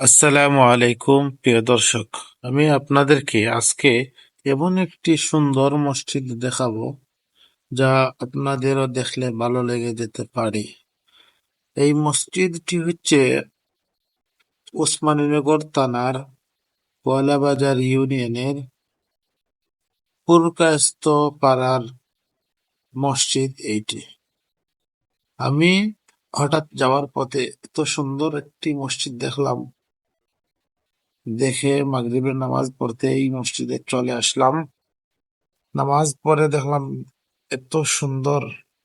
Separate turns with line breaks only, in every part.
আসসালামু আলাইকুম প্রিয় দর্শক। আমি আপনাদেরকে আজকে এমন একটি সুন্দর মসজিদ দেখাবো যা আপনাদেরও দেখলে ভালো লেগে যেতে পারে। এই মসজিদটি হচ্ছে ওসমানীনগর থানার পয়লাবাজার ইউনিয়নের পুরকায়স্থ পাড়ার মসজিদ এইটি। আমি হঠাৎ যাওয়ার পথে এত সুন্দর একটি মসজিদ দেখলাম, দেখে মাগরিবের নামাজ পড়তে এই মসজিদে চলে আসলাম। নামাজ পড়ে দেখলাম এত সুন্দর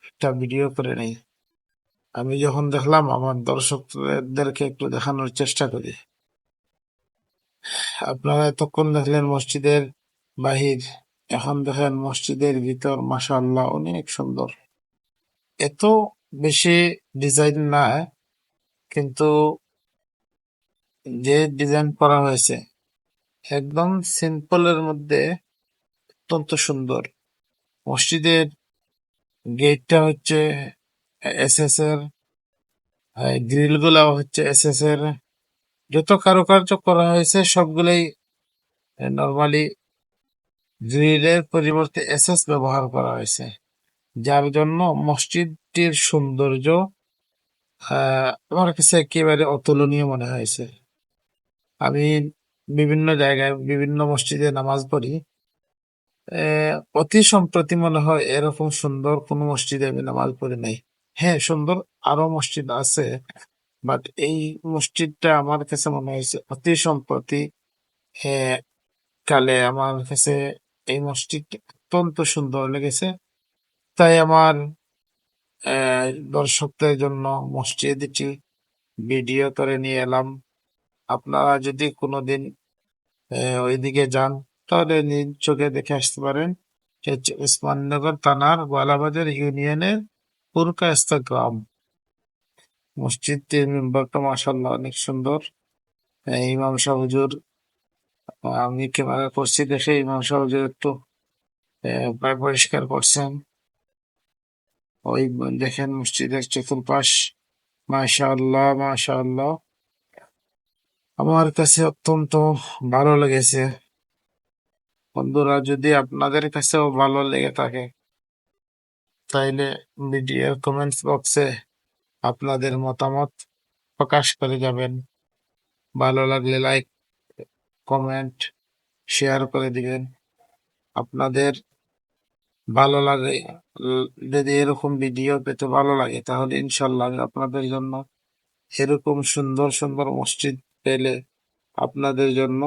একটা ভিডিও করে নেই। আমি যখন দেখলাম আমার দর্শকদেরকে একটু দেখানোর চেষ্টা করি। আপনারা এতক্ষণ দেখলেন মসজিদের বাহির, এখন দেখেন মসজিদের ভিতর। মাশাআল্লাহ, অনেক সুন্দর। এত বেশি ডিজাইন না, কিন্তু যে ডিজাইন করা হয়েছে একদম সিম্পলের মধ্যে অত্যন্ত সুন্দর। মসজিদের গেটটা হচ্ছে এসএস এর, গ্রিল গুলা হচ্ছে এসএস এর। যত কারুকার্য করা হয়েছে সবগুলোই নর্মালি গ্রিলের পরিবর্তে এসএস ব্যবহার করা হয়েছে, যার জন্য মসজিদটির সৌন্দর্য আমার কাছে একেবারে অতুলনীয় মনে হয়েছে। আমি বিভিন্ন জায়গায় বিভিন্ন মসজিদে নামাজ পড়ি, অতি সম্প্রতি মনে হয় এরকম সুন্দর কোন মসজিদে আমি নামাজ পড়ি নাই। হ্যাঁ, সুন্দর আরো মসজিদ আছে, বাট এই মসজিদটা আমার কাছে মনে হয়েছে অতি সম্প্রতি কালে আমার কাছে এই মসজিদটি অত্যন্ত সুন্দর লেগেছে। তাই আমার দর্শকদের জন্য মসজিদটি ভিডিও করে নিয়ে এলাম। আপনারা যদি কোনোদিন ওইদিকে যান তাহলে নিজ চোখে দেখে আসতে পারেন। এটা হচ্ছে ওসমানীনগর থানার গোয়ালাবাজার ইউনিয়নের পুরকায়স্থ গ্রাম। মসজিদটির মেম্বারটা মাশাআল্লাহ অনেক সুন্দর। ইমাম সাহেব হুজুর, আমি ক্যামেরা করছি দেখে ইমাম সাহেব হুজুর একটু পায় পরিষ্কার করছেন। ওই দেখেন মসজিদের চতুর্পাশ, মাশাআল্লাহ মাশাআল্লাহ, আমার কাছে অত্যন্ত ভালো লেগেছে। বন্ধুরা, যদি আপনাদের কাছেও ভালো লেগে থাকে তাইলে ভিডিওর কমেন্টস বক্সে আপনাদের মতামত প্রকাশ করে যাবেন। ভালো লাগলে লাইক, কমেন্ট, শেয়ার করে দিবেন। আপনাদের ভালো লাগে, যদি এরকম ভিডিও পেতে ভালো লাগে তাহলে ইনশাল্লাহ আমি আপনাদের জন্য এরকম সুন্দর সুন্দর মসজিদ পেলে আপনাদের জন্য